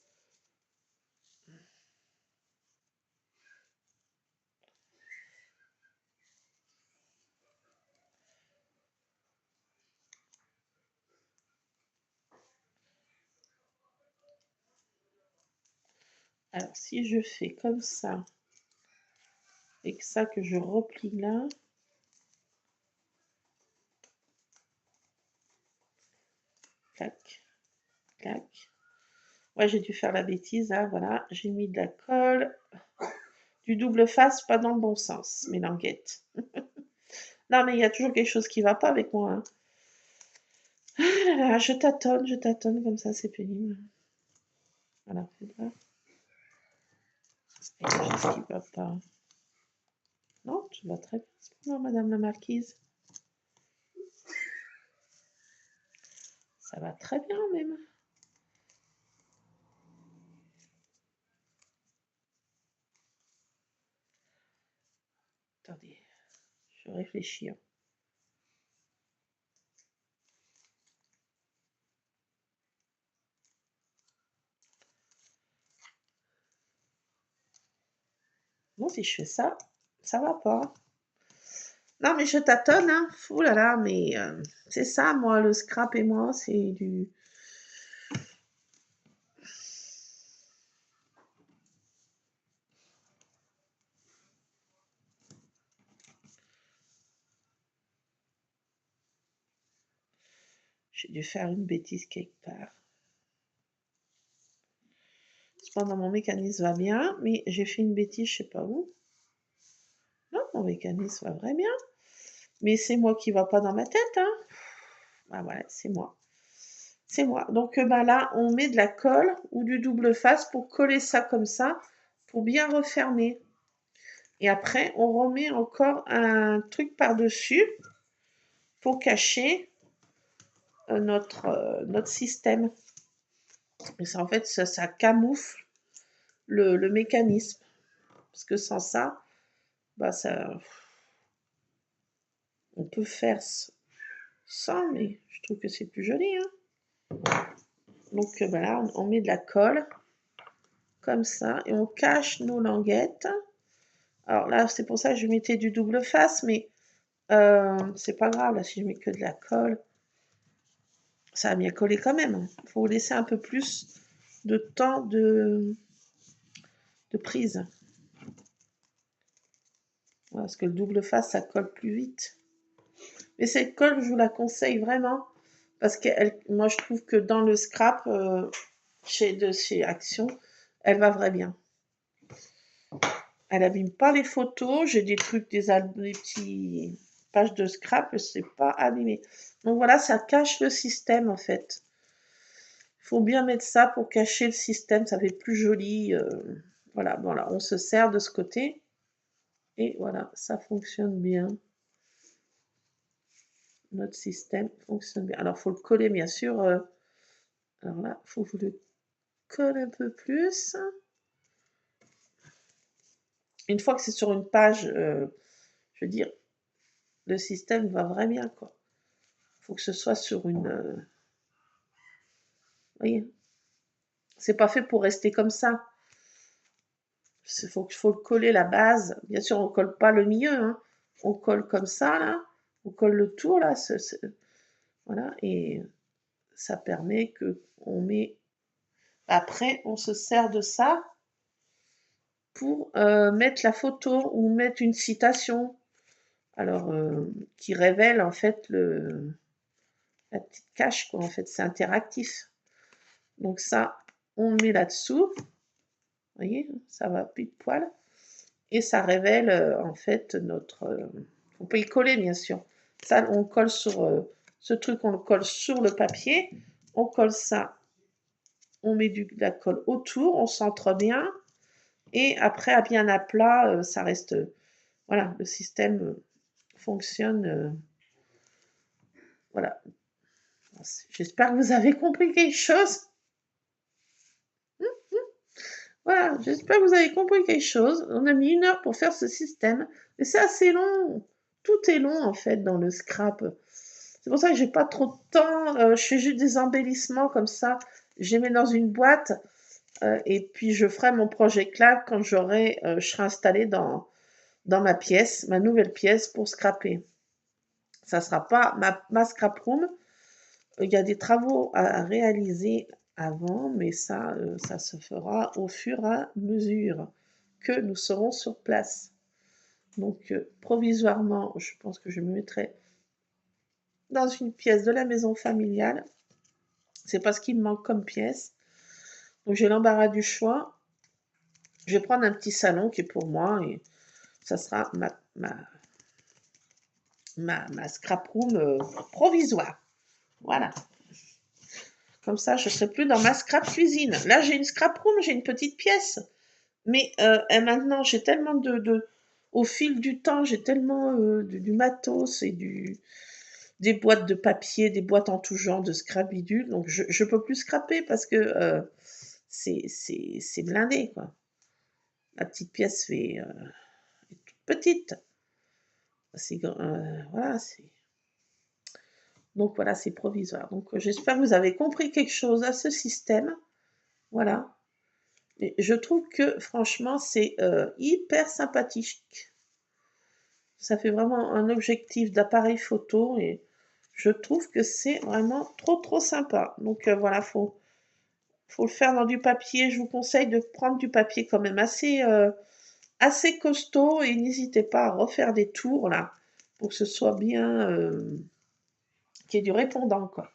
Alors si je fais comme ça et que ça que je replie là, clac, clac. Ouais, j'ai dû faire la bêtise là, voilà. J'ai mis de la colle, du double face, pas dans le bon sens, mes languettes. Non, mais il y a toujours quelque chose qui va pas avec moi, hein. Ah là là, je tâtonne comme ça, c'est pénible. Voilà, faites voir. Il y a quelque chose qui va pas. Non, tu vas très bien. Non, madame la marquise. Ça va très bien même. Attendez, je réfléchis, hein. Non, si je fais ça, ça va pas. Non, mais je tâtonne, hein. Ouh là là, mais c'est ça, moi, le scrap et moi, c'est du. J'ai dû faire une bêtise quelque part. Cependant, mon mécanisme va bien, mais j'ai fait une bêtise, je sais pas où. mon mécanisme va très bien. Mais c'est moi qui va pas dans ma tête, hein. Ah voilà, c'est moi. C'est moi. Donc bah là, on met de la colle ou du double face pour coller ça comme ça, pour bien refermer. Et après, on remet encore un truc par-dessus pour cacher notre système. Et ça, en fait, ça camoufle le mécanisme. Parce que sans ça, bah on peut faire sans, mais je trouve que c'est plus joli, hein. Donc voilà, on met de la colle comme ça et on cache nos languettes. Alors là, c'est pour ça que je mettais du double face, mais c'est pas grave, là, si je mets que de la colle, ça va bien coller quand même. Il faut laisser un peu plus de temps de prise. Voilà, parce que le double face, ça colle plus vite. Mais cette colle, je vous la conseille vraiment, parce que moi, je trouve que dans le scrap, chez Action, elle va très bien. Elle abîme pas les photos. J'ai des trucs, des petits pages de scrap, c'est pas abîmé. Donc voilà, ça cache le système en fait. Il faut bien mettre ça pour cacher le système, ça fait plus joli. Voilà, on se sert de ce côté. Et voilà, ça fonctionne bien. Notre système fonctionne bien. Alors, il faut le coller, bien sûr. Alors là, il faut que je le colle un peu plus. Une fois que c'est sur une page, je veux dire, le système va vraiment bien, quoi. Il faut que ce soit sur une... vous voyez, c'est pas fait pour rester comme ça. Il faut le coller la base. Bien sûr, on colle pas le milieu, hein. On colle comme ça, là. On colle le tour, là. Voilà, et ça permet que on met... Après, on se sert de ça pour mettre la photo ou mettre une citation. Alors, qui révèle en fait la petite cache, quoi. En fait, c'est interactif. Donc ça, on le met là-dessous. Vous voyez, ça va pile poil. Et ça révèle en fait notre... on peut y coller, bien sûr. Ça, on colle sur... ce truc, on le colle sur le papier. On colle ça. On met de la colle autour. On centre bien. Et après, à bien à plat, ça reste... voilà, le système fonctionne... voilà. J'espère que vous avez compris quelque chose. Voilà, j'espère que vous avez compris quelque chose. On a mis 1 heure pour faire ce système, mais c'est assez long. Tout est long en fait dans le scrap. C'est pour ça que j'ai pas trop de temps. Je fais juste des embellissements comme ça. Je les mets dans une boîte et puis je ferai mon projet clave quand je serai installée dans ma pièce, ma nouvelle pièce pour scraper. Ça sera pas ma scrap room. Il y a des travaux à réaliser avant, mais ça se fera au fur et à mesure que nous serons sur place. Donc, provisoirement, je pense que je me mettrai dans une pièce de la maison familiale. C'est pas ce qui me manque comme pièce. Donc, j'ai l'embarras du choix. Je vais prendre un petit salon qui est pour moi et ça sera ma scrap room provisoire. Voilà. Comme ça, je ne serai plus dans ma scrap cuisine. Là, j'ai une scrap room, j'ai une petite pièce. Mais et maintenant, j'ai tellement au fil du temps, j'ai tellement du matos et des boîtes de papier, des boîtes en tout genre de scrap bidule. Donc, je ne peux plus scraper parce que c'est blindé, quoi. La petite pièce est toute petite. Voilà, donc voilà, c'est provisoire. Donc j'espère que vous avez compris quelque chose à ce système. Voilà. Et je trouve que franchement, c'est hyper sympathique. Ça fait vraiment un objectif d'appareil photo et je trouve que c'est vraiment trop sympa. Donc voilà, faut le faire dans du papier. Je vous conseille de prendre du papier quand même assez costaud et n'hésitez pas à refaire des tours là pour que ce soit bien, qu'il y ait du répondant, quoi.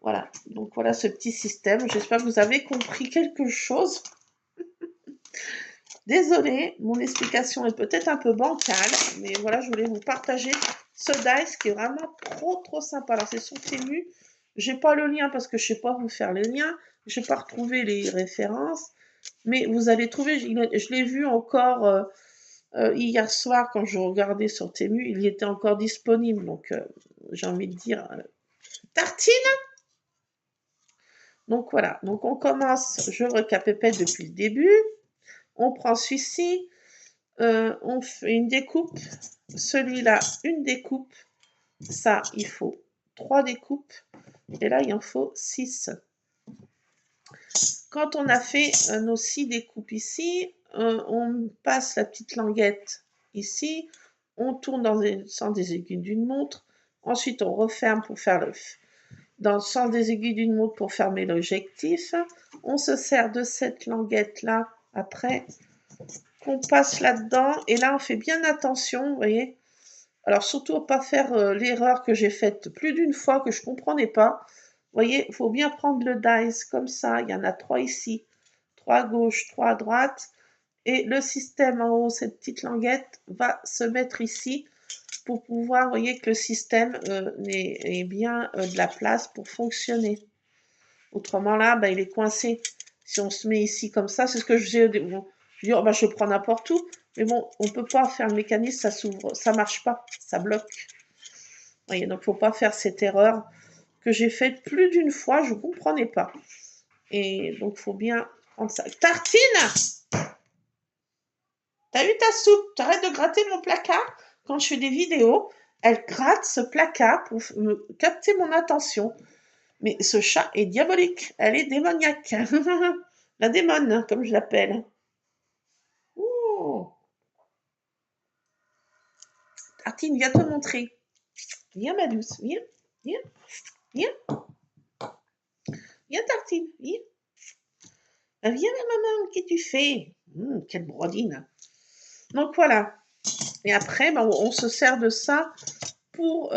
Voilà, donc voilà ce petit système. J'espère que vous avez compris quelque chose. Désolée, mon explication est peut-être un peu bancale, mais voilà, je voulais vous partager ce dice qui est vraiment trop sympa. Alors c'est sur Temu, j'ai pas le lien parce que je sais pas vous faire le lien, je n'ai pas retrouvé les références, mais vous allez trouver, je l'ai vu encore hier soir quand je regardais sur Temu, il y était encore disponible, donc j'ai envie de dire tartine. Donc voilà, donc on commence, je recapépète depuis le début, on prend celui-ci, on fait une découpe, celui-là une découpe, ça il faut 3 découpes, et là il en faut 6. Quand on a fait nos 6 découpes ici, on passe la petite languette ici, on tourne dans le sens des aiguilles d'une montre, ensuite on referme pour faire dans le sens des aiguilles d'une montre pour fermer l'objectif, on se sert de cette languette là après qu'on passe là-dedans, et là on fait bien attention, vous voyez. Alors surtout pas faire l'erreur que j'ai faite plus d'une fois que je ne comprenais pas. Vous voyez, il faut bien prendre le dice comme ça, il y en a 3 ici, 3 à gauche, 3 à droite, et le système en haut, cette petite languette, va se mettre ici pour pouvoir, vous voyez que le système ait bien de la place pour fonctionner. Autrement là, il est coincé. Si on se met ici comme ça, c'est ce que je faisais. Bon, je dis, je prends n'importe où. Mais bon, on ne peut pas faire le mécanisme, ça s'ouvre, ça marche pas, ça bloque. Vous voyez, donc il ne faut pas faire cette erreur que j'ai faite plus d'une fois, je ne comprenais pas. Et donc il faut bien prendre ça. Tartine, t'as eu ta soupe, t'arrêtes de gratter mon placard. Quand je fais des vidéos, elle gratte ce placard pour me capter mon attention. Mais ce chat est diabolique, elle est démoniaque. La démone, comme je l'appelle. Oh. Tartine, viens te montrer. Viens, ma douce, viens, viens, viens. Viens, Tartine, viens. Viens, ma maman, qu'est-ce que tu fais? Quelle brodine. Donc voilà. Et après, on se sert de ça pour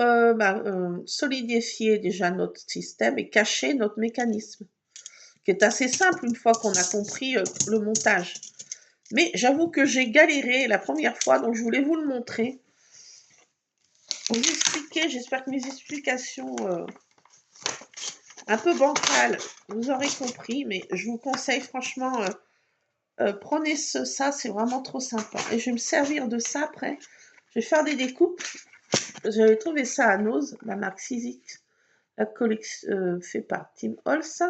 solidifier déjà notre système et cacher notre mécanisme, qui est assez simple une fois qu'on a compris le montage. Mais j'avoue que j'ai galéré la première fois, donc je voulais vous le montrer. Vous expliquer, j'espère que mes explications un peu bancales, vous aurez compris, mais je vous conseille franchement, prenez ça, c'est vraiment trop sympa. Et je vais me servir de ça après. Je vais faire des découpes. J'avais trouvé ça à Nose, la marque Sizik, la collection fait par Tim Holtz,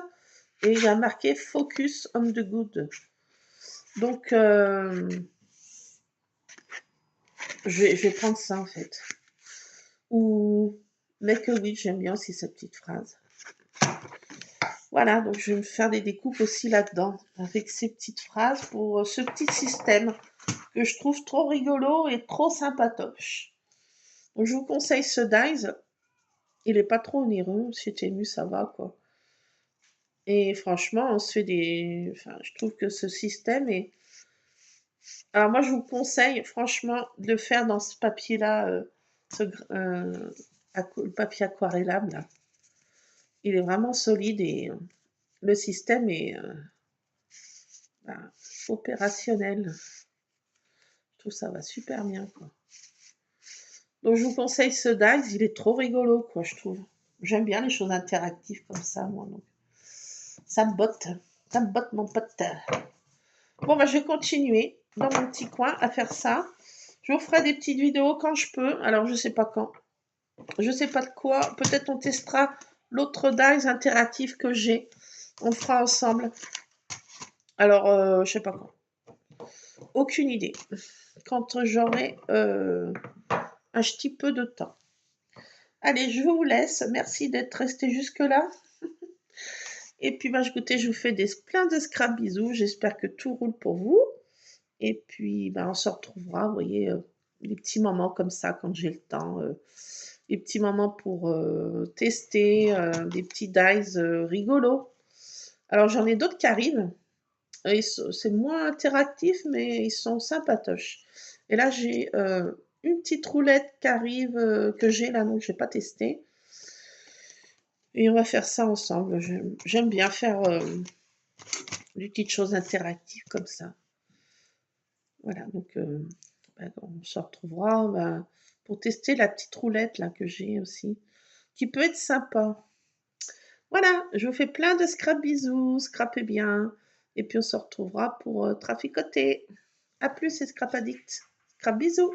et il a marqué Focus on the Good. Donc, je vais prendre ça en fait. Ou Make a Wish, j'aime bien aussi cette petite phrase. Voilà, donc je vais me faire des découpes aussi là-dedans, avec ces petites phrases pour ce petit système que je trouve trop rigolo et trop sympatoche. Donc je vous conseille ce dies. Il est pas trop onéreux, si t'es ému, ça va quoi. Et franchement, on se fait des. Enfin, je trouve que ce système est. Alors moi, je vous conseille franchement de le faire dans ce papier-là, le papier aquarellable là. Il est vraiment solide et le système est opérationnel. Je trouve ça va super bien quoi. Donc je vous conseille ce dice, il est trop rigolo quoi, je trouve. J'aime bien les choses interactives comme ça, moi. Donc. Ça me botte mon pote. Bon, je vais continuer dans mon petit coin à faire ça. Je vous ferai des petites vidéos quand je peux. Alors, je sais pas quand. Je sais pas de quoi. Peut-être on testera l'autre dice interactif que j'ai. On le fera ensemble. Alors, je sais pas quand. Aucune idée. Quand j'aurai un petit peu de temps. Allez, je vous laisse. Merci d'être resté jusque-là. Et puis, écoutez, je vous fais plein de scrap bisous. J'espère que tout roule pour vous. Et puis, on se retrouvera, vous voyez, des petits moments comme ça quand j'ai le temps. Des petits moments pour tester, des petits dies rigolos. Alors, j'en ai d'autres qui arrivent. C'est moins interactif, mais ils sont sympatoches. Et là, j'ai une petite roulette qui arrive, que j'ai là, donc je n'ai pas testé. Et on va faire ça ensemble. J'aime bien faire des petites choses interactives comme ça. Voilà, donc on se retrouvera, pour tester la petite roulette là que j'ai aussi, qui peut être sympa. Voilà, je vous fais plein de scrap bisous, scrapez bien et puis on se retrouvera pour, traficoter. À plus les scrap addicts. Scrap bisous.